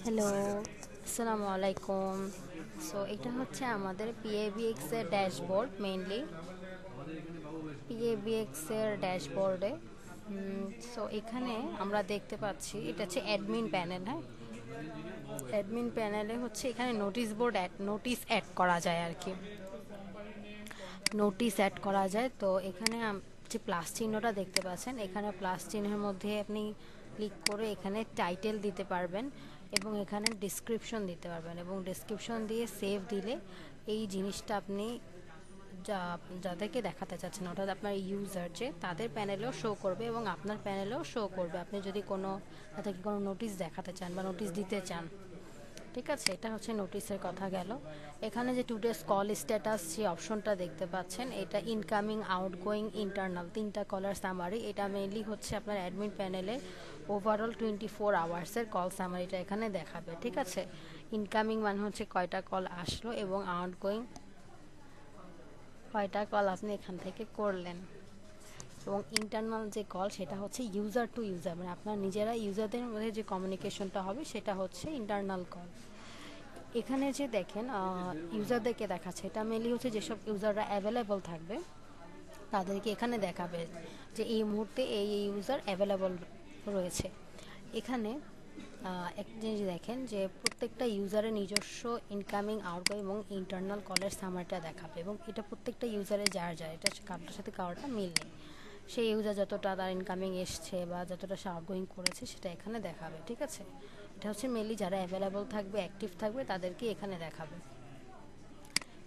Hello, আসসালামু আলাইকুম। So এটা হচ্ছে আমাদের পিএবিএক্স এর ড্যাশবোর্ড। মেইনলি পিএবিএক্স এর ড্যাশবোর্ডে সো এখানে আমরা দেখতে পাচ্ছি এটা হচ্ছে অ্যাডমিন প্যানেল। হ্যাঁ, অ্যাডমিন প্যানেলে হচ্ছে এখানে নোটিশ অ্যাড করা যায় আর কি। নোটিশ অ্যাড করা যায়। তো এখানে যে প্লাস চিহ্নটা দেখতে পাচ্ছেন, এখানে প্লাস চিহ্নের মধ্যে আপনি ক্লিক করে এখানে টাইটেল দিতে পারবেন এবং এখানে ডিসক্রিপশন দিতে পারবেন, এবং ডিসক্রিপশন দিয়ে সেভ দিলে এই জিনিসটা আপনি যাদেরকে দেখাতে চাচ্ছেন, অর্থাৎ আপনার ইউজার যে তাদের প্যানেলেও শো করবে এবং আপনার প্যানেলেও শো করবে, আপনি যদি তাদেরকে কোনো নোটিশ দেখাতে চান বা নোটিশ দিতে চান। ঠিক আছে, এটা হচ্ছে নোটিশের কথা গেল। এখানে যে টুডেস কল স্ট্যাটাস যে অপশনটা দেখতে পাচ্ছেন, এটা ইনকামিং, আউটগোয়িং, ইন্টারনাল, তিনটা কলার সামারি। এটা মেইনলি হচ্ছে আপনার অ্যাডমিন প্যানেলে ওভারঅল 24 আওয়ার্সের কল সামারিটা এখানে দেখাবে। ঠিক আছে, ইনকামিং মানে হচ্ছে কয়টা কল আসলো এবং আউটগোয়িং কয়টা কল আপনি এখান থেকে করলেন, এবং ইন্টারনাল যে কল সেটা হচ্ছে ইউজার টু ইউজার, মানে আপনার নিজেরা ইউজারদের মধ্যে যে কমিউনিকেশনটা হবে সেটা হচ্ছে ইন্টারনাল কল। এখানে যে দেখেন ইউজারদেরকে দেখাচ্ছে, এটা মেনলি হচ্ছে যেসব ইউজাররা অ্যাভেলেবল থাকবে তাদেরকে এখানে দেখাবে যে এই মুহূর্তে এই ইউজার অ্যাভেলেবল রয়েছে। এখানে এক জিনিস দেখেন যে প্রত্যেকটা ইউজারের নিজস্ব ইনকামিং, আউটগোয়িং এবং ইন্টারনাল কলের সামারিটা দেখাবে, এবং এটা প্রত্যেকটা ইউজারে যার এটা কারোর সাথে কারোটা মিল নেই। সেই ইউজার যতটা তার ইনকামিং এসছে বা যতটা সে আউটগোয়িং করেছে সেটা এখানে দেখাবে। ঠিক আছে, এটা হচ্ছে মেনলি যারা অ্যাভেলেবল থাকবে, অ্যাক্টিভ থাকবে তাদেরকে এখানে দেখাবে।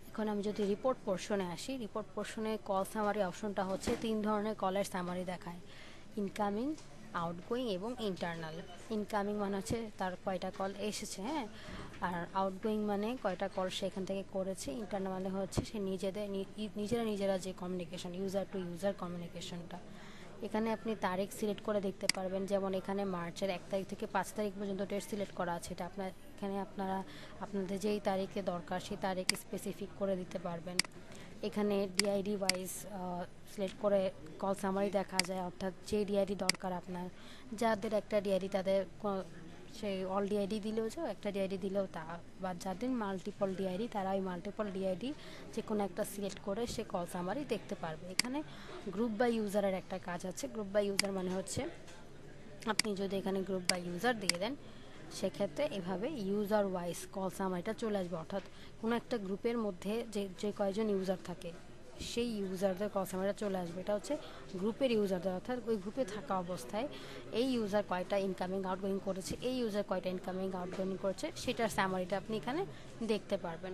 এখন আমি যদি রিপোর্ট পোর্শনে আসি, রিপোর্ট পোর্শনে কল সামারি অপশনটা হচ্ছে 3 ধরনের কলের সামারি দেখায়: ইনকামিং, আউটগোয়িং এবং ইন্টারনাল। ইনকামিং মানে হচ্ছে তার কয়টা কল এসেছে, হ্যাঁ, আর আউটগোয়িং মানে কয়টা কল সে এখান থেকে করেছে, ইন্টারনাল মানে হচ্ছে সে নিজেরা যে কমিউনিকেশন, ইউজার টু ইউজার কমিউনিকেশনটা। এখানে আপনি তারিখ সিলেক্ট করে দেখতে পারবেন, যেমন এখানে মার্চের 1 তারিখ থেকে 5 তারিখ পর্যন্ত ডেট সিলেক্ট করা আছে। এটা এখানে আপনাদের যেই তারিখে দরকার সেই তারিখ স্পেসিফিক করে দিতে পারবেন। এখানে ডিআইডি ওয়াইজ সিলেক্ট করে কল সামারি দেখা যায়, অর্থাৎ যে ডিআইডি দরকার আপনার, যাদের একটা ডিআইডি তাদের সেই অল ডিআইডি দিলেও যাও, একটা ডিআইডি দিলেও তা, বা যাদের মাল্টিপল ডিআইডি তারা ওই মাল্টিপল ডিআইডি যে কোনো একটা সিলেক্ট করে সে কল সামারি দেখতে পারবে। এখানে গ্রুপ বাই ইউজারের একটা কাজ আছে। গ্রুপ বাই ইউজার মানে হচ্ছে আপনি যদি এখানে গ্রুপ বাই ইউজার দিয়ে দেন, সেক্ষেত্রে এভাবে ইউজার ওয়াইজ কল সামারিটা চলে আসবে, অর্থাৎ কোনো একটা গ্রুপের মধ্যে যে কয়জন ইউজার থাকে সেই ইউজারদের কল সামারিটা চলে আসবে। এটা হচ্ছে গ্রুপের ইউজারদের, অর্থাৎ ওই গ্রুপে থাকা অবস্থায় এই ইউজার কয়টা ইনকামিং আউটগোয়িং করেছে, এই ইউজার কয়টা ইনকামিং আউটগোয়িং করেছে সেটার সামারিটা আপনি এখানে দেখতে পারবেন।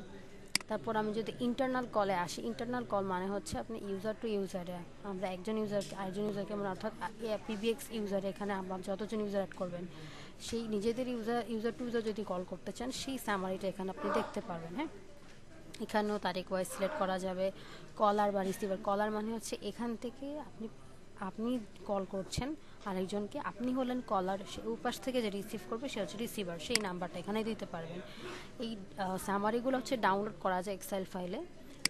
তারপর আমি যদি ইন্টারনাল কলে আসি, ইন্টারনাল কল মানে হচ্ছে আপনি ইউজার টু ইউজারে, আমরা একজন ইউজারকে আরেকজন ইউজারকে, মানে অর্থাৎ পিবিএক্স ইউজারে এখানে আপনার যতজন ইউজার অ্যাড করবেন সেই নিজেদের ইউজার টু ইউজার যদি কল করতে চান সেই সামারিটা এখানে আপনি দেখতে পারবেন। হ্যাঁ, এখানেও তারিখ ওয়াইজ সিলেক্ট করা যাবে। কলার বা রিসিভার, কলার মানে হচ্ছে এখান থেকে আপনি কল করছেন আরেকজনকে, আপনি হলেন কলার, সে উপাস থেকে যে রিসিভ করবে সে হচ্ছে রিসিভার, সেই নাম্বারটা এখানে দিতে পারবেন। এই সামারিগুলো হচ্ছে ডাউনলোড করা যায় এক্সেল ফাইলে।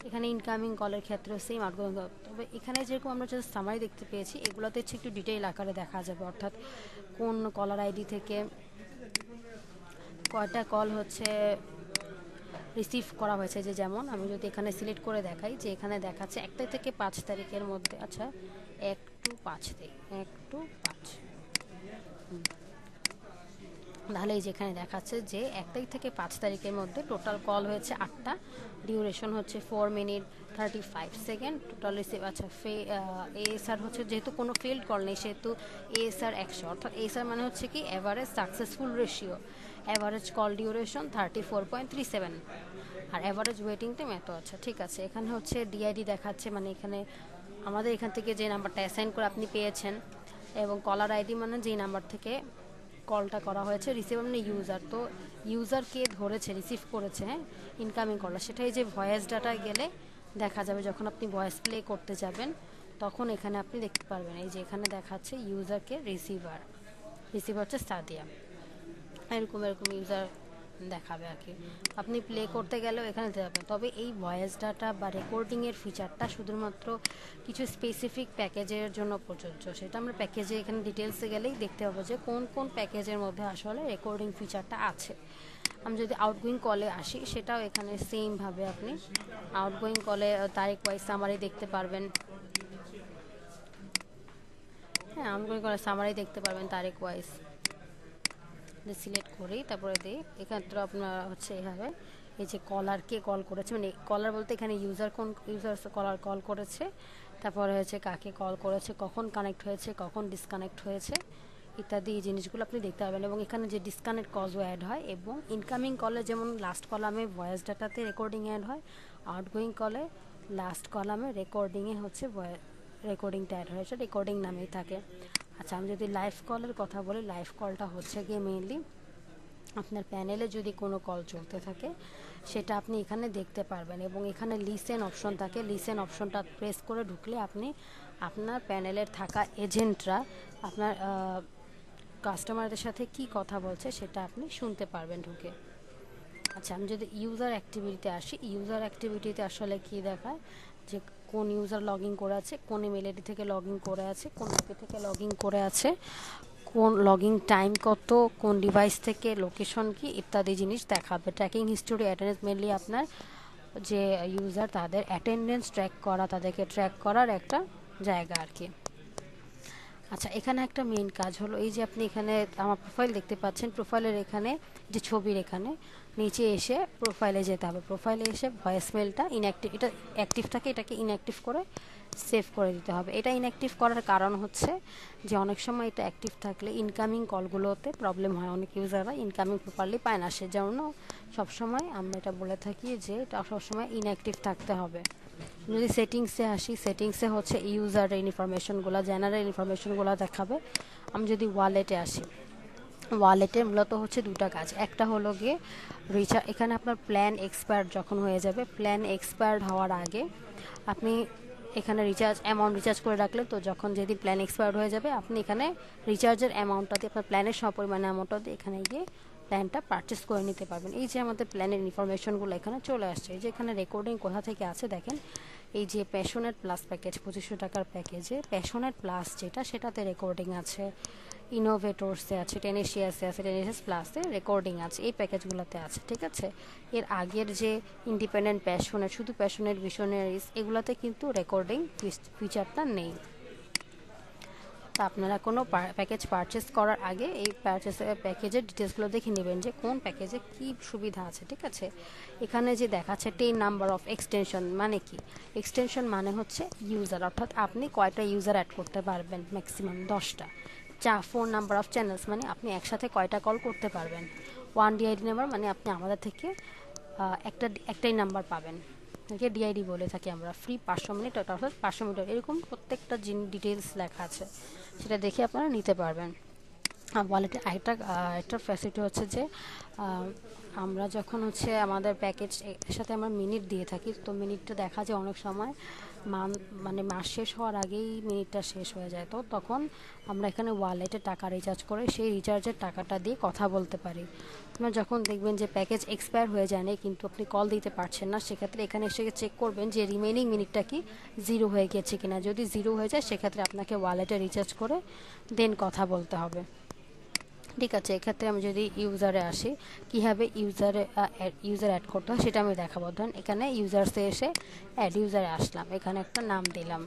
এখানে ইনকামিং কলের ক্ষেত্রে সেম আউটগোয়িং, তবে এখানে যেরকম আমরা যে সামারি দেখতে পেয়েছি এগুলোতে হচ্ছে একটু ডিটেইল আকারে দেখা যাবে, অর্থাৎ কোন কলার আইডি থেকে কয়টা কল হচ্ছে রিসিভ করা হয়েছে। যেমন আমি যদি এখানে সিলেক্ট করে দেখাই, যে এখানে দেখাচ্ছে 1 থেকে 5 তারিখের মধ্যে, আচ্ছা 1 to 5 তারিখ, 1 to 5, তাহলে এই যেখানে দেখাচ্ছে যে 1 তারিখ থেকে 5 তারিখের মধ্যে টোটাল কল হয়েছে 8টা, ডিউরেশন হচ্ছে 4 মিনিট 35 সেকেন্ড, টোটাল রিসিভ। আচ্ছা এএসআর হচ্ছে, যেহেতু কোনো ফেল্ড কল নেই সেহেতু এএসআর 100, অর্থাৎ এএসআর মানে হচ্ছে কি average successful ratio, average call duration 34.37, আর অ্যাভারেজ ওয়েটিং টাইম এত। আচ্ছা ঠিক আছে, এখানে হচ্ছে ডিআইডি দেখাচ্ছে, মানে এখানে আমাদের এখান থেকে যে নাম্বারটা অ্যাসাইন করে আপনি পেয়েছেন, এবং কলার আইডি মানে যেই নাম্বার থেকে কলটা করা হয়েছে, রিসিভার মানে ইউজার, তো ইউজার কে ধরেছে রিসিভ করেছে, হ্যাঁ, ইনকামিং কলটা, সেটাই যে ভয়েস ডাটা গেলে দেখা যাবে, যখন আপনি ভয়েস প্লে করতে যাবেন তখন এখানে আপনি দেখতে পারবেন। এই যে এখানে দেখাচ্ছে ইউজারকে রিসিভার হচ্ছে সাদিয়া, এরকম ইউজার দেখাবে আর কি। আপনি প্লে করতে গেলেও এখানে দিতে পারবেন। তবে এই ভয়েস ডাটা বা রেকর্ডিংয়ের ফিচারটা শুধুমাত্র কিছু স্পেসিফিক প্যাকেজের জন্য প্রযোজ্য। সেটা আমরা প্যাকেজে এখানে ডিটেলসে গেলেই দেখতে পাবো যে কোন কোন প্যাকেজের মধ্যে আসলে রেকর্ডিং ফিচারটা আছে। আমি যদি আউটগোয়িং কলে আসি, সেটাও এখানে সেমভাবে আপনি আউটগোয়িং কলে তারিখ ওয়াইজ সামারি দেখতে পারবেন। হ্যাঁ, আউটগোয়িং কলে সামারি দেখতে পারবেন তারিখ ওয়াইজ। সিলেক্ট করি, তারপরে দিই এখানে তো আপনার হচ্ছে এইভাবে এই যে কলারকে কল করেছে, মানে কলার বলতে এখানে ইউজার কোন ইউজার কলার কল করেছে, তারপরে হচ্ছে কাকে কল করেছে, কখন কানেক্ট হয়েছে, কখন ডিসকানেক্ট হয়েছে ইত্যাদি এই জিনিসগুলো আপনি দেখতে পাবেন। এবং এখানে যে ডিসকানেক্ট কজও অ্যাড হয়, এবং ইনকামিং কলে যেমন লাস্ট কলামে ভয়েস ডাটাতে রেকর্ডিং অ্যাড হয়, আউটগোয়িং কলে লাস্ট কলামে রেকর্ডিংয়ে হচ্ছে রেকর্ডিংটা অ্যাড হয়, সেটা রেকর্ডিং নামেই থাকে। আচ্ছা, আমি যদি লাইভ কলের কথা বলি, লাইভ কলটা হচ্ছে গিয়ে মেইনলি আপনার প্যানেলে যদি কোনো কল চলতে থাকে সেটা আপনি এখানে দেখতে পারবেন। এবং এখানে লিসেন অপশন থাকে, লিসেন অপশনটা প্রেস করে ঢুকলে আপনি আপনার প্যানেলের থাকা এজেন্টরা আপনার কাস্টমারদের সাথে কি কথা বলছে সেটা আপনি শুনতে পারবেন ঢুকে। আচ্ছা, আমি যদি ইউজার অ্যাক্টিভিটিতে আসি, ইউজার অ্যাক্টিভিটিতে আসলে কি দেখায় যে কোন ইউজার লগ ইন করে আছে, কোন ইমেল আইডি থেকে লগ ইন করে আছে, কোন ওপি থেকে লগ ইন করে আছে, কোন লগিং টাইম কত, কোন ডিভাইস থেকে, লোকেশন কি ইত্যাদি জিনিস দেখাবে। ট্র্যাকিং হিস্টোরি, অ্যাটেন্ডেন্স মেনলি আপনার যে ইউজার তাদের অ্যাটেন্ডেন্স ট্র্যাক করা, তাদেরকে ট্র্যাক করার একটা জায়গা আর কি। আচ্ছা, এখানে একটা মেইন কাজ হলো এই যে আপনি এখানে আমার প্রোফাইল দেখতে পাচ্ছেন, প্রোফাইলের এখানে যে ছবির এখানে নিচে এসে প্রোফাইলে যেতে হবে। প্রোফাইলে এসে ভয়েসমেলটা ইনঅ্যাক্টিভ, এটা অ্যাক্টিভ থাকে, এটাকে ইনঅ্যাক্টিভ করে সেভ করে দিতে হবে। এটা ইনঅ্যাক্টিভ করার কারণ হচ্ছে যে অনেক সময় এটা অ্যাক্টিভ থাকলে ইনকামিং কলগুলোতে প্রবলেম হয়, অনেক ইউজাররা ইনকামিং প্রপারলি পায় না, সেজন্য সবসময় আমরা এটা বলে থাকি যে এটা সবসময় ইনঅ্যাক্টিভ থাকতে হবে। যদি সেটিংসে আসি, সেটিংসে হচ্ছে ইউজারের ইনফরমেশনগুলো, জেনারেল ইনফরমেশনগুলো দেখাবে। আমি যদি ওয়ালেটে আসি, ওয়ালেটে মূলত হচ্ছে দুটো কাজ। একটা হলো গিয়ে রিচার্জ, এখানে আপনার প্ল্যান এক্সপায়ার্ড যখন হয়ে যাবে, প্ল্যান এক্সপায়ার্ড হওয়ার আগে আপনি এখানে অ্যামাউন্ট রিচার্জ করে রাখলে, তো যখন যেদিন প্ল্যান এক্সপায়ার্ড হয়ে যাবে আপনি এখানে রিচার্জের অ্যামাউন্টটা দিয়ে আপনার প্ল্যানের সপরিমাণে অ্যামাউন্টটা দিয়ে এখানে গিয়ে প্ল্যানটা পারচেস করে নিতে পারবেন। এই যে আমাদের প্ল্যানের ইনফরমেশনগুলো এখানে চলে আসছে। এই যে এখানে রেকর্ডিং কোথা থেকে আছে দেখেন, এই যে প্যাশনেট প্লাস প্যাকেজ 2500 টাকার প্যাকেজে প্যাশনেট প্লাস যেটা, সেটাতে রেকর্ডিং আছে, ইনোভেটরসে আছে, টেনেশিয়াসে আছে, টেনেশিয়াস প্লাসে রেকর্ডিং আছে, এই প্যাকেজগুলোতে আছে, ঠিক আছে। এর আগের যে ইন্ডিপেন্ডেন্ট প্যাশনেট, শুধু প্যাশনেট ভিশনারিজ, এগুলোতে কিন্তু রেকর্ডিং ফিচারটা নেই। তা আপনারা কোনো প্যাকেজ পারচেস করার আগে এই প্যাকেজের ডিটেলসগুলো দেখে নেবেন যে কোন প্যাকেজে কি সুবিধা আছে, ঠিক আছে। এখানে যে দেখাচ্ছে 10 নাম্বার অফ এক্সটেনশন, মানে কি? এক্সটেনশন মানে হচ্ছে ইউজার, অর্থাৎ আপনি কয়টা ইউজার অ্যাড করতে পারবেন, ম্যাক্সিমাম 10টা। 4 নাম্বার অফ চ্যানেলস, মানে আপনি একসাথে কয়টা কল করতে পারবেন। 1 ডিআইডি নাম্বার, মানে আপনি আমাদের থেকে একটাই নাম্বার পাবেন, একে ডিআইডি বলে থাকি আমরা। ফ্রি 500 মিনিট, অর্থাৎ 500 মিটার, এরকম প্রত্যেকটা ডিটেলস লেখা আছে, সেটা দেখে আপনারা নিতে পারবেন। ওয়ালেটে একটা ফ্যাসিলিটি হচ্ছে যে আমরা যখন হচ্ছে আমাদের প্যাকেজ সাথে আমরা মিনিট দিয়ে থাকি, তো মিনিটটা দেখা যায় অনেক সময় মানে মাস শেষ হওয়ার আগেই মিনিটটা শেষ হয়ে যায়, তো তখন আমরা এখানে ওয়ালেটে টাকা রিচার্জ করে সেই রিচার্জের টাকাটা দিয়ে কথা বলতে পারি। আপনার যখন দেখবেন যে প্যাকেজ এক্সপায়ার হয়ে যায় না কিন্তু আপনি কল দিতে পারছেন না, সেক্ষেত্রে এখানে এসে চেক করবেন যে রিমেনিং মিনিটটা কি জিরো হয়ে গেছে কিনা। যদি জিরো হয়ে যায় সেক্ষেত্রে আপনাকে ওয়ালেটে রিচার্জ করে দেন কথা বলতে হবে, ঠিক আছে। এক্ষেত্রে আমি যদি ইউজারে আসি, কীভাবে ইউজার অ্যাড করতে হয় সেটা আমি দেখাবো। ধরুন এখানে ইউজার্সে এসে অ্যাড ইউজারে আসলাম, এখানে একটা নাম দিলাম,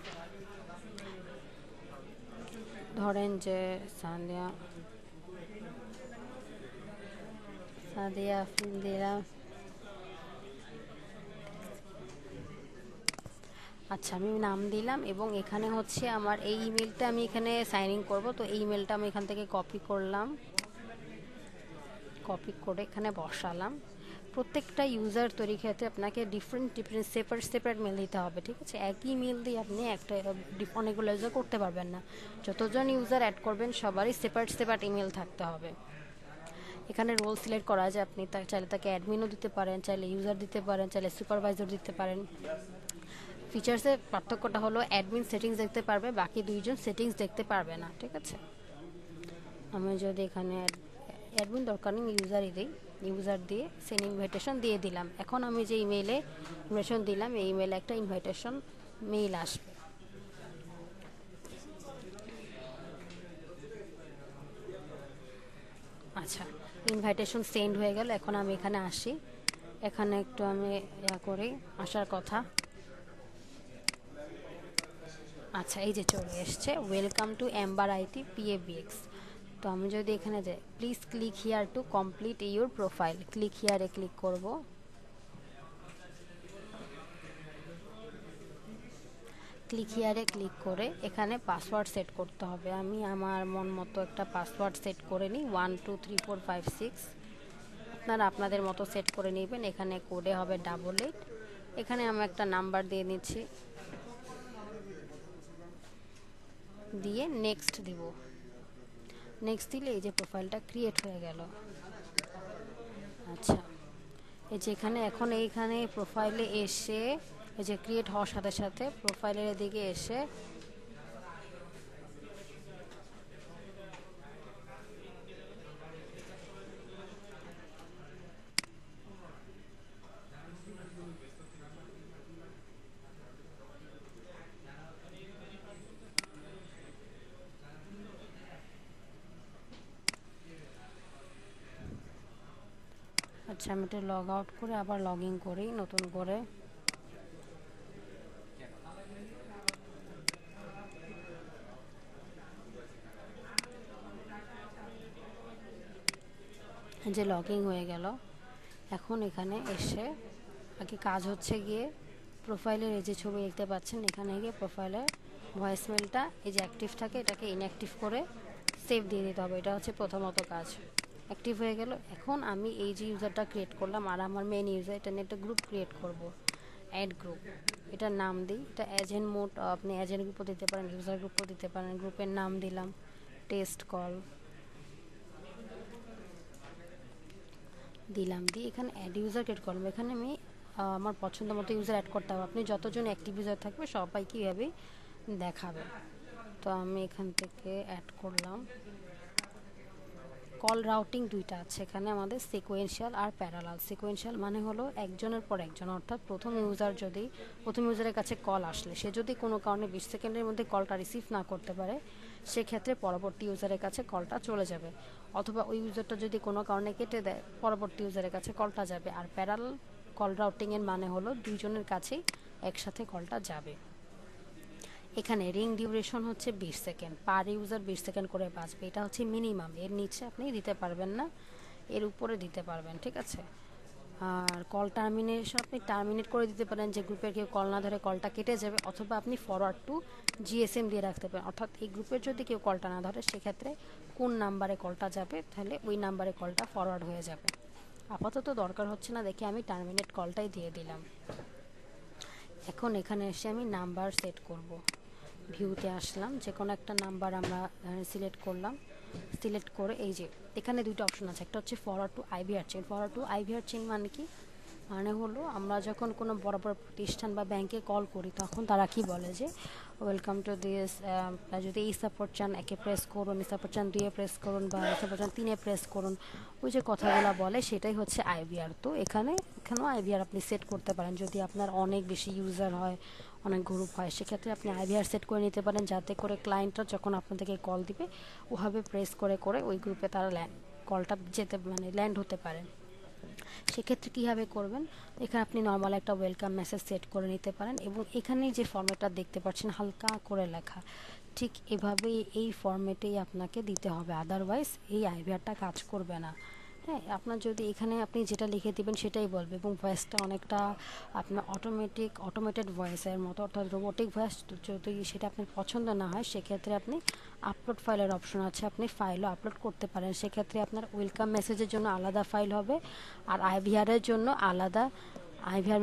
ধরেন যে সাদিয়া দিলাম। আচ্ছা, আমি নাম দিলাম এবং এখানে হচ্ছে আমার এই ইমেলটা আমি এখানে সাইন ইন করবো, তো এই ইমেলটা আমি এখান থেকে কপি করলাম, কপি করে এখানে বসালাম। প্রত্যেকটা ইউজার তৈরি ক্ষেত্রে আপনাকে ডিফারেন্ট সেপারেট মেল দিতে হবে, ঠিক আছে। একই মেল দিয়ে আপনি একটা অনেকগুলো ইউজার করতে পারবেন না, যতজন ইউজার অ্যাড করবেন সবারই সেপারেট ইমেল থাকতে হবে। এখানে রোল সিলেক্ট করা যায়, আপনি চাইলে তাকে অ্যাডমিনও দিতে পারেন, চাইলে ইউজার দিতে পারেন, চাইলে সুপারভাইজার দিতে পারেন। ফিচার্সের পার্থক্যটা হলো অ্যাডমিন সেটিংস দেখতে পারবে, বাকি দুইজন সেটিংস দেখতে পারবে না, ঠিক আছে। আমি যদি এখানে অ্যাডমিন দরকার নেই, ইউজারই দিই। ইউজার দিয়ে সেন্ড ইনভাইটেশন দিয়ে দিলাম। এখন আমি যে ইমেইলে ইনভাইটেশন দিলাম এই ইমেইলে একটা ইনভাইটেশন মেইল আসবে। আচ্ছা, ইনভাইটেশন সেন্ড হয়ে গেল। এখন আমি এখানে আসি, এখানে একটু আমি করি আসার কথা। আচ্ছা, এই যে চলে এসছে, welcome to Amber IT PABX। তো আমি যদি এখানে যাই, please click here to complete your profile, click হিয়ারে ক্লিক করব। ক্লিক হিয়ারে ক্লিক করে এখানে পাসওয়ার্ড সেট করতে হবে। আমি আমার মন মতো একটা পাসওয়ার্ড সেট করে নিই, 123456। আপনারা আপনাদের মতো সেট করে নেবেন। এখানে কোডে হবে 88। এখানে আমি একটা নাম্বার দিয়ে নিচ্ছি, দিয়ে নেক্সট দিব। নেক্সট দিলে এই যে প্রোফাইলটা ক্রিয়েট হয়ে গেল। আচ্ছা, এই যে এখানে এখন এইখানে প্রোফাইলে এসে এই যে ক্রিয়েট হওয়ার সাথে সাথে প্রোফাইলের দিকে এসে আচ্ছা, আমি এটা লগ আউট করে আবার লগ ইন করি নতুন করে। যে লগ ইন হয়ে গেল। এখন এখানে এসে আগে কাজ হচ্ছে গিয়ে প্রোফাইলের এই যে ছবি দেখতে পাচ্ছেন, এখানে গিয়ে প্রোফাইলের ভয়েসমেলটা এই যে অ্যাক্টিভ থাকে এটাকে ইনঅ্যাক্টিভ করে সেভ দিয়ে দিতে হবে। এটা হচ্ছে প্রথমত কাজ। অ্যাক্টিভ হয়ে গেল। এখন আমি এই যে ইউজারটা ক্রিয়েট করলাম আর আমার মেন ইউজার, এটা নিয়ে একটা গ্রুপ ক্রিয়েট করব, অ্যাড গ্রুপ। এটার নাম দিই, এটা এজেন্ট মোড, আপনি এজেন্ট গ্রুপও দিতে পারেন, ইউজার গ্রুপও দিতে পারেন। গ্রুপের নাম দিলাম টেস্ট কল, দিলাম। দিয়ে এখানে অ্যাড ইউজার ক্রিয়েট করলাম। এখানে আমি আমার পছন্দ মতো ইউজার অ্যাড করতে হবে। আপনি যতজন অ্যাক্টিভ ইউজার থাকবে সবাইকে এইভাবেই দেখাবে। তো আমি এখান থেকে অ্যাড করলাম। কল রাউটিং দুইটা আছে এখানে আমাদের, সিকোয়েন্সিয়াল আর প্যারালাল। সিকোয়েন্সিয়াল মানে হলো একজনের পর একজন, অর্থাৎ প্রথম ইউজারের কাছে কল আসলে সে যদি কোনো কারণে 20 সেকেন্ডের মধ্যে কলটা রিসিভ না করতে পারে, সেক্ষেত্রে পরবর্তী ইউজারের কাছে কলটা চলে যাবে। অথবা ওই ইউজারটা যদি কোনো কারণে কেটে দেয়, পরবর্তী ইউজারের কাছে কলটা যাবে। আর প্যারালাল কল রাউটিংয়ের মানে হলো দুইজনের কাছেই একসাথে কলটা যাবে। এখানে রিং ডিউরেশন হচ্ছে 20 সেকেন্ড, পার ইউজার 20 সেকেন্ড করে বাঁচবে। এটা হচ্ছে মিনিমাম, এর নিচে আপনি দিতে পারবেন না, এর উপরে দিতে পারবেন, ঠিক আছে। আর কল টার্মিনেশন আপনি টার্মিনেট করে দিতে পারেন, যে গ্রুপের কেউ কল না ধরে কলটা কেটে যাবে। অথবা আপনি ফরওয়ার্ড টু GSM দিয়ে রাখতে পারেন, অর্থাৎ এই গ্রুপের যদি কেউ কলটা না ধরে সেক্ষেত্রে কোন নাম্বারে কলটা যাবে, তাহলে ওই নাম্বারে কলটা ফরওয়ার্ড হয়ে যাবে। আপাতত দরকার হচ্ছে না দেখে আমি টার্মিনেট কলটাই দিয়ে দিলাম। এখন এখানে এসে আমি নাম্বার সেট করব। ভিউতে আসলাম, যে কোনো একটা নাম্বার আমরা সিলেক্ট করলাম। সিলেক্ট করে এই যে এখানে দুটো অপশন আছে, একটা হচ্ছে forward to IVR chain. Forward to IVR chain মানে কি, মানে হলো আমরা যখন কোনো বড় বড় প্রতিষ্ঠান বা ব্যাংকে কল করি তখন তারা কি বলে যে ওয়েলকাম টু দিস, যদি এই সাপোর্ট চান একে প্রেস করুন, এই সাপোর্ট চান 2-এ প্রেস করুন, বা এই সাপোর্ট চান 3-এ প্রেস করুন, ওই যে কথাগুলো বলে সেটাই হচ্ছে IVR। তো এখানেও IVR আপনি সেট করতে পারেন। যদি আপনার অনেক বেশি ইউজার হয়, অনেক গ্রুপ হয়, সেক্ষেত্রে আপনি IVR সেট করে নিতে পারেন, যাতে করে ক্লায়েন্টরা যখন আপনাদেরকে কল দিবে ওভাবে প্রেস করে করে ওই গ্রুপে তারা কলটা যেতে মানে ল্যান্ড হতে পারে। সেক্ষেত্রে কীভাবে করবেন, এখানে আপনি নর্মাল একটা ওয়েলকাম মেসেজ সেট করে নিতে পারেন। এবং এখানে যে ফরম্যাটটা দেখতে পাচ্ছেন হালকা করে লেখা, ঠিক এভাবেই এই ফরম্যাটেই আপনাকে দিতে হবে, আদারওয়াইজ এই IVRটা কাজ করবে না। হ্যাঁ, আপনার যদি এখানে আপনি যেটা লিখে দিবেন সেটাই বলবে, এবং ভয়েসটা অনেকটা আপনার অটোমেটেড ভয়েসের মতো, অর্থাৎ রোবোটিক ভয়েস। যদি সেটা আপনার পছন্দ না হয় সেক্ষেত্রে আপনি আপলোড ফাইলের অপশন আছে, আপনি ফাইলও আপলোড করতে পারেন। সেক্ষেত্রে আপনার ওয়েলকাম মেসেজের জন্য আলাদা ফাইল হবে, আর IVR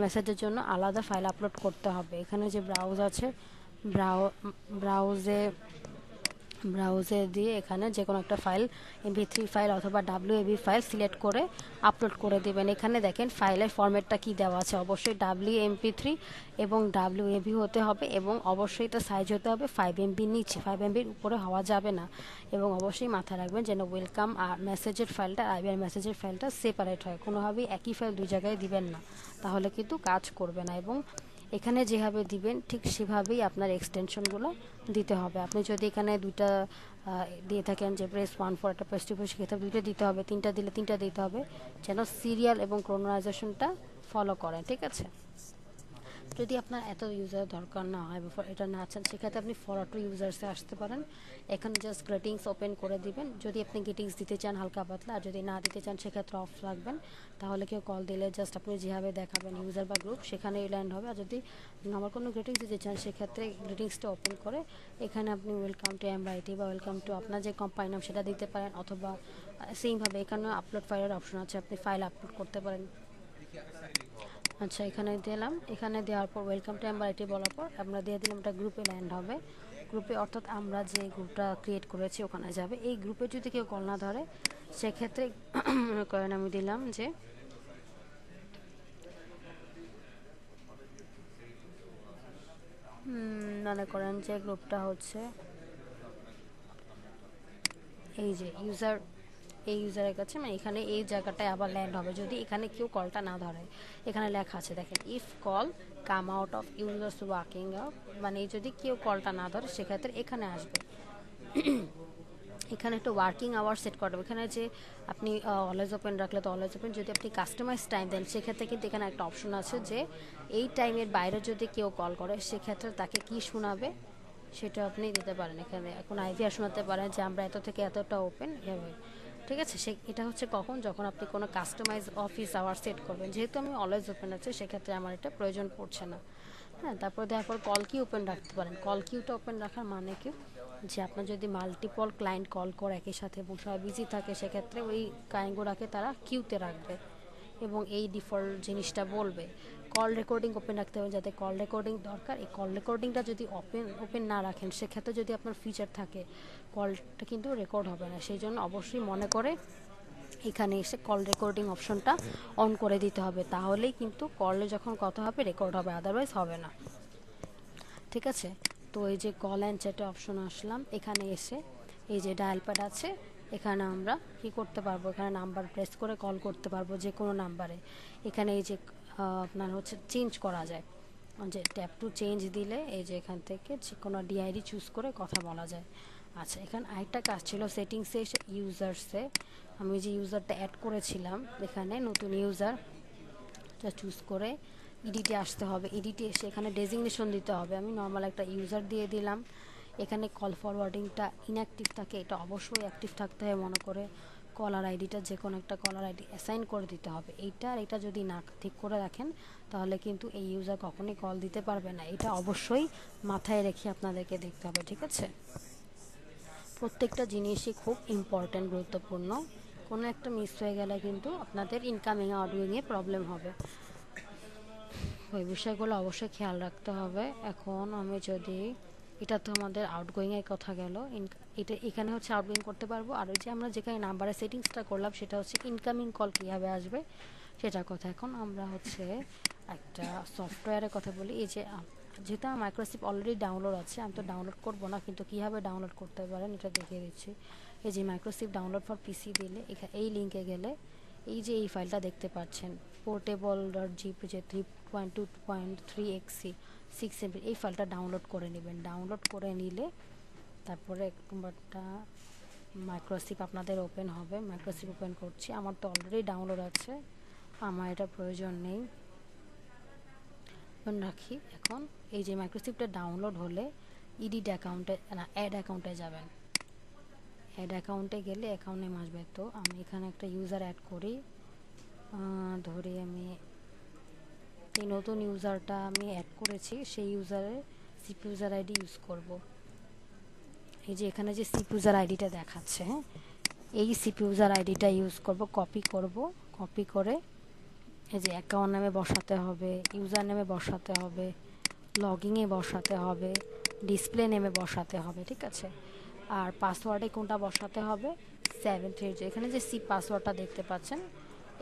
মেসেজের জন্য আলাদা ফাইল আপলোড করতে হবে। এখানে যে ব্রাউজ আছে, ব্রাউজে ব্রাউজে দিয়ে এখানে যে কোনো একটা ফাইল MP3 ফাইল অথবা WAV ফাইল সিলেক্ট করে আপলোড করে দেবেন। এখানে দেখেন ফাইলের ফরম্যাটটা কি দেওয়া আছে, অবশ্যই WMP3 এবং WAV হতে হবে এবং অবশ্যই এটা সাইজ হতে হবে 5 MB নিচে, 5 MB উপরে হওয়া যাবে না। এবং অবশ্যই মাথায় রাখবেন যেন ওয়েলকাম আর মেসেজের ফাইলটা IBR মেসেজের ফাইলটা সেপারেট হয়, কোনোভাবেই একই ফাইল দুই জায়গায় দিবেন না, তাহলে কিন্তু কাজ করবে না। এবং এখানে যেভাবে দিবেন ঠিক সেভাবেই আপনার এক্সটেনশনগুলো দিতে হবে। আপনি যদি এখানে দুইটা দিয়ে থাকেন যে প্রেস 1 ফর একটা প্রেস 2 ফর, সেক্ষেত্রে দুইটা দিতে হবে, তিনটা দিলে তিনটা দিতে হবে, যেন সিরিয়াল এবং ক্রোনোনাইজেশনটা ফলো করেন, ঠিক আছে। যদি আপনার এত ইউজার দরকার না হয় বা এটা না চান, সেক্ষেত্রে আপনি ফরওয়ার্ড টু ইউজার্সে আসতে পারেন। এখানে জাস্ট গ্রিটিংস ওপেন করে দিবেন, যদি আপনি গ্রিটিংস দিতে চান হালকা পাতলা, আর যদি না দিতে চান সেক্ষেত্রে অফ রাখবেন। তাহলে কেউ কল দিলে জাস্ট আপনি যেভাবে দেখাবেন ইউজার বা গ্রুপ সেখানেই ল্যান্ড হবে। আর যদি আমার কোনো গ্রিটিংস দিতে চান সেক্ষেত্রে গ্রিটিংসটা ওপেন করে এখানে আপনি ওয়েলকাম টু MIT বা ওয়েলকাম টু আপনার যে কোম্পানি নাম সেটা দিতে পারেন, অথবা সেমভাবে এখানে আপলোড ফাইলের অপশন আছে, আপনি ফাইল আপলোড করতে পারেন। আচ্ছা, এখানে দিলাম, এখানে দেওয়ার পর ওয়েলকাম টু MIT বলার পর আমরা দিয়ে দিলাম একটা গ্রুপে ল্যান্ড হবে। গ্রুপে অর্থাৎ আমরা যে গ্রুপটা ক্রিয়েট করেছি ওখানে যাবে। এই গ্রুপে যদি কেউ কল না ধরে সেক্ষেত্রে মনে করেন আমি দিলাম যে মনে করেন যে গ্রুপটা হচ্ছে এই যে ইউজার, এই ইউজারের কাছে, মানে এখানে এই জায়গাটায় আবার ল্যান্ড হবে যদি এখানে কেউ কলটা না ধরে। এখানে লেখা আছে দেখেন, if call come out of users working out, মানে যদি কেউ কলটা না ধরে সেক্ষেত্রে এখানে আসবে। এখানে একটা ওয়ার্কিং আওয়ার সেট করতে হবে। এখানে যে আপনি অলওয়েজ ওপেন রাখলে তো অলওয়েজ ওপেন, যদি আপনি কাস্টমাইজ টাইম দেন সেক্ষেত্রে কিন্তু এখানে একটা অপশন আছে যে এই টাইমের বাইরে যদি কেউ কল করে সেক্ষেত্রে তাকে কি শোনাবে সেটা আপনি দিতে পারেন। এখানে এখন আইডিয়া শোনাতে পারেন যে আমরা এত থেকে এতটা ওপেন এভাবে, ঠিক আছে। এটা হচ্ছে কখন, যখন আপনি কোনো কাস্টমাইজ অফিস আওয়ার সেট করবেন। যেহেতু আমি অলওয়েজ ওপেন আছে সেক্ষেত্রে আমার এটা প্রয়োজন পড়ছে না। হ্যাঁ, তারপর দেওয়ার পর কল কিউ ওপেন রাখতে পারেন। কল কিউটা ওপেন রাখার মানে কি, যে আপনার যদি মাল্টিপল ক্লায়েন্ট কল করে একই সাথে এবং সবাই বিজি থাকে সেক্ষেত্রে ওই ক্লায়েন্টগুলোকে তারা কিউতে রাখবে এবং এই ডিফল্ট জিনিসটা বলবে। কল রেকর্ডিং ওপেন রাখতে হবে, যাতে কল রেকর্ডিং দরকার, এই কল রেকর্ডিংটা যদি ওপেন না রাখেন সেক্ষেত্রে যদি আপনার ফিচার থাকে কলটা কিন্তু রেকর্ড হবে না। সেই জন্য অবশ্যই মনে করে এখানে এসে কল রেকর্ডিং অপশনটা অন করে দিতে হবে, তাহলেই কিন্তু কলে যখন কথা হবে রেকর্ড হবে, আদারওয়াইজ হবে না, ঠিক আছে। তো এই যে কল অ্যান্ড চ্যাটে অপশন আসলাম, এখানে এসে এই যে ডায়াল প্যাড আছে, এখানে আমরা কি করতে পারবো, এখানে নাম্বার প্রেস করে কল করতে পারবো যে কোনো নাম্বারে। এখানে এই যে আপনার হচ্ছে চেঞ্জ করা যায়, যে ট্যাপ টু চেঞ্জ দিলে এই যে এখান থেকে যে কোনো ডিআইডি চুজ করে কথা বলা যায়। আচ্ছা, এখানে আরেকটা কাজ ছিল সেটিংসে এসে ইউজার্সে আমি যে ইউজারটা অ্যাড করেছিলাম এখানে নতুন ইউজারটা চুজ করে ইডিটে আসতে হবে। ইডিটে এসে এখানে ডেজিগনেশন দিতে হবে। আমি নর্মাল একটা ইউজার দিয়ে দিলাম। এখানে কল ফরওয়ার্ডিংটা ইনঅ্যাক্টিভ থাকে, এটা অবশ্যই অ্যাক্টিভ থাকতে হয় মনে করে। কলার আইডিটা যে কোনো একটা কলার আইডি অ্যাসাইন করে দিতে হবে। এটা যদি না ঠিক করে রাখেন তাহলে কিন্তু এই ইউজার কখনোই কল দিতে পারবে না। এটা অবশ্যই মাথায় রেখে আপনাদেরকে দেখতে হবে, ঠিক আছে। প্রত্যেকটা জিনিসই খুব ইম্পর্ট্যান্ট, গুরুত্বপূর্ণ। কোনো একটা মিস হয়ে গেলে কিন্তু আপনাদের ইনকামিং আউটগোয়িংয়ে প্রবলেম হবে। ওই বিষয়গুলো অবশ্যই খেয়াল রাখতে হবে। এখন আমি যদি এটা তো আমাদের আউটগোয়িংয়ের কথা গেল, এটা এখানে হচ্ছে আউটগোয়িং করতে পারবো। আর ওই যে আমরা যেখানে নাম্বারের সেটিংসটা করলাম সেটা হচ্ছে ইনকামিং কল কীভাবে আসবে সেটার কথা। এখন আমরা হচ্ছে একটা সফটওয়্যারের কথা বলি। এই যে যেহেতু আমার মাইক্রোসফট অলরেডি ডাউনলোড আছে, আমি তো ডাউনলোড করবো না, কিন্তু কীভাবে ডাউনলোড করতে পারেন এটা দেখিয়ে দিচ্ছি। এই যে মাইক্রোসফট ডাউনলোড ফর পিসি দিলে এই লিঙ্কে গেলে এই যে এই ফাইলটা দেখতে পাচ্ছেন portable.zip, যে 3.2.3xc 6 MB, এই ফাইলটা ডাউনলোড করে নেবেন। ডাউনলোড করে নিলে তারপরে একটা মাইক্রোসফট আপনাদের ওপেন হবে। মাইক্রোসফট ওপেন করছি, আমার তো অলরেডি ডাউনলোড আছে, আমার এটা প্রয়োজন নেই, রাখি। এখন এই যে মাইক্রোসফটটা ডাউনলোড হলে ইডিট অ্যাকাউন্টে না অ্যাড অ্যাকাউন্টে যাবেন। অ্যাড অ্যাকাউন্টে গেলে অ্যাকাউন্ট নেম আসবে। তো আমি এখানে একটা ইউজার অ্যাড করি, ধরি আমি এই নতুন ইউজারটা আমি অ্যাড করেছি, সেই ইউজারের সিপ ইউজার আইডি ইউজ করব। এই যে এখানে যে সিপ ইউজার আইডিটা দেখাচ্ছে, হ্যাঁ, এই সিপ ইউজার আইডিটা ইউজ করব। কপি করে এই যে অ্যাকাউন্ট নামে বসাতে হবে, ইউজার নেমে বসাতে হবে, লগইনে বসাতে হবে, ডিসপ্লে নেমে বসাতে হবে, ঠিক আছে। আর পাসওয়ার্ডে কোনটা বসাতে হবে 730, এখানে যে সি পাসওয়ার্ডটা দেখতে পাচ্ছেন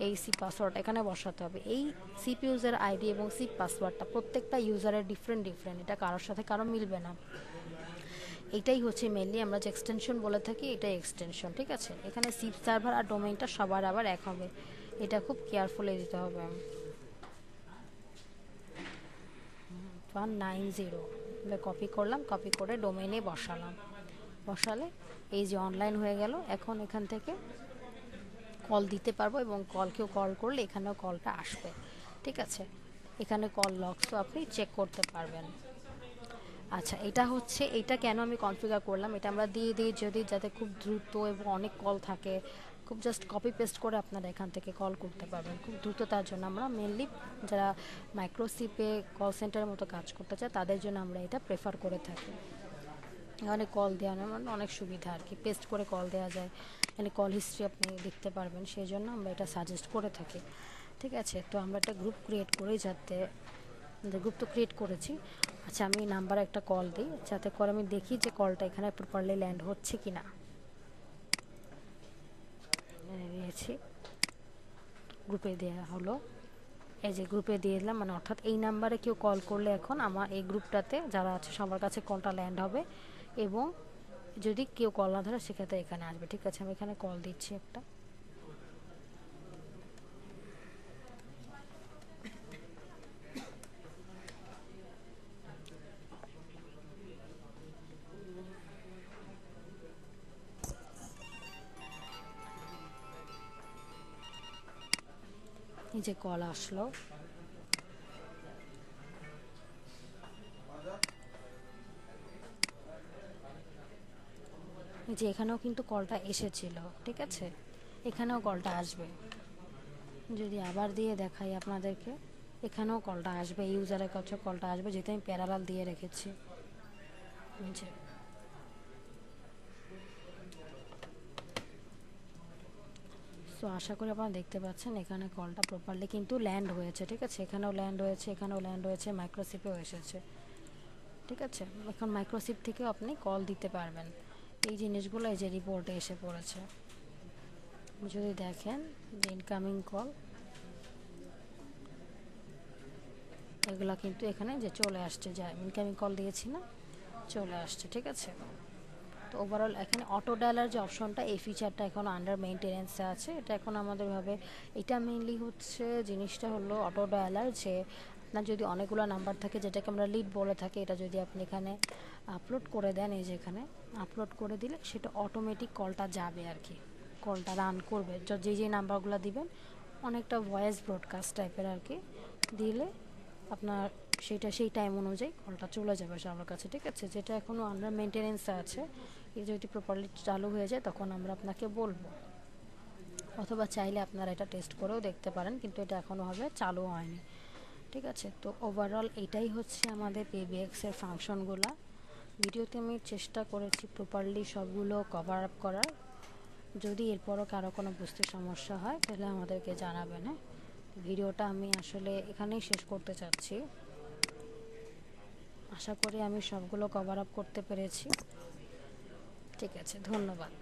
এই সি পাসওয়ার্ড এখানে বসাতে হবে। এই সিপ ইউজার আইডি এবং সিপ পাসওয়ার্ডটা প্রত্যেকটা ইউজারের ডিফারেন্ট, এটা কারোর সাথে কারো মিলবে না। এটাই হচ্ছে মেনলি আমরা যে এক্সটেনশন বলে থাকি, এটাই এক্সটেনশন, ঠিক আছে। এখানে সিপ সার্ভার আর ডোমেইনটা সবার আবার এক হবে, এটা খুব কেয়ারফুলি দিতে হবে। 190 কপি করলাম, কপি করে ডোমেইনে বসালে এই যে অনলাইন হয়ে গেল। এখন এখান থেকে কল দিতে পারবো এবং কেউ কল করলে এখানেও কলটা আসবে, ঠিক আছে। এখানে কল লগসও আপনি চেক করতে পারবেন। আচ্ছা, এটা কেন আমি কনফিগার করলাম, এটা আমরা দিয়ে দিই যদি যাতে খুব দ্রুত এবং অনেক কল থাকে, খুব জাস্ট কপি পেস্ট করে আপনারা এখান থেকে কল করতে পারবেন খুব দ্রুত। তার জন্য আমরা মেনলি যারা মাইক্রোসিপে কল সেন্টারের মতো কাজ করতে চায় তাদের জন্য আমরা এটা প্রেফার করে থাকি। এখানে কল দেওয়া অনেক সুবিধা আর কি, পেস্ট করে কল দেওয়া যায়, এখানে কল হিস্ট্রি আপনি দেখতে পারবেন, সেই জন্য আমরা এটা সাজেস্ট করে থাকি, ঠিক আছে। তো আমরা একটা গ্রুপ ক্রিয়েট করি, যাতে গ্রুপ তো ক্রিয়েট করেছি। আচ্ছা, আমি নাম্বারে একটা কল দিই যাতে করে আমি দেখি যে কলটা এখানে প্রপারলি ল্যান্ড হচ্ছে কি না। দিয়েছি, গ্রুপে দেওয়া হলো, এই যে গ্রুপে দিয়ে দিলাম, মানে অর্থাৎ এই নাম্বারে কেউ কল করলে এখন আমার এই গ্রুপটাতে যারা আছে সবার কাছে কলটা ল্যান্ড হবে, এবং যদি কেউ কল না ধরে সেক্ষেত্রে এখানে আসবে, ঠিক আছে। আমি এখানে কল দিচ্ছি একটা, এই যে কল আসলো, যে এখানেও কিন্তু কলটা এসেছিল, ঠিক আছে, এখানেও কলটা আসবে। যদি আবার দিয়ে দেখাই আপনাদেরকে, এখানেও কলটা আসবে, ইউজারের কাছে কলটা আসবে, যেহেতু আমি প্যারালাল দিয়ে রেখেছি। সো আশা করি আপনারা দেখতে পাচ্ছেন এখানে কলটা প্রপারলি কিন্তু ল্যান্ড হয়েছে, ঠিক আছে। এখানেও ল্যান্ড হয়েছে, এখানেও ল্যান্ড হয়েছে, মাইক্রোসিপেও এসেছে, ঠিক আছে। এখন মাইক্রোসিপ থেকেও আপনি কল দিতে পারবেন। এই জিনিসগুলো এই যে রিপোর্টে এসে পড়েছে, যদি দেখেন যে ইনকামিং কল, এগুলো কিন্তু এখানে যে চলে আসছে, যা ইনকামিং কল দিয়েছি না, চলে আসছে, ঠিক আছে। তো ওভারঅল এখানে অটো ডায়ালার যে অপশনটা, এই ফিচারটা এখন আন্ডার মেইনটেনেন্সে আছে। এটা এখন আমাদের ভাবে, এটা মেইনলি হচ্ছে জিনিসটা হলো অটো ডায়ালার, যে আপনার যদি অনেকগুলো নাম্বার থাকে যেটাকে আমরা লিড বলে থাকি, এটা যদি আপনি এখানে আপলোড করে দেন, এই যে এখানে আপলোড করে দিলে সেটা অটোমেটিক কলটা যাবে আর কি, কলটা রান করবে। যে নাম্বারগুলো দিবেন অনেকটা ভয়েস ব্রডকাস্ট টাইপের আর কি, দিলে আপনার সেটা সেই টাইম অনুযায়ী কলটা চলে যাবে সবার কাছে, ঠিক আছে। যেটা এখনও আন্ডার মেনটেনেন্সে আছে, এটা যদি প্রপারলি চালু হয়ে যায় তখন আমরা আপনাকে বলবো, অথবা চাইলে আপনারা এটা টেস্ট করেও দেখতে পারেন, কিন্তু এটা এখনও হবে চালু হয়নি, ঠিক আছে। তো ওভারঅল এটাই হচ্ছে আমাদের পেবিএক্সের ফাংশনগুলো। ভিডিওতে আমি চেষ্টা করেছি প্রপারলি সবগুলো কভার আপ করার। যদি এরপরও কারো কোনো বুঝতে সমস্যা হয় তাহলে আমাদেরকে জানাবেন, হ্যাঁ। ভিডিওটা আমি আসলে এখানেই শেষ করতে চাচ্ছি। আশা করি আমি সবগুলো কভার আপ করতে পেরেছি, ঠিক আছে, ধন্যবাদ।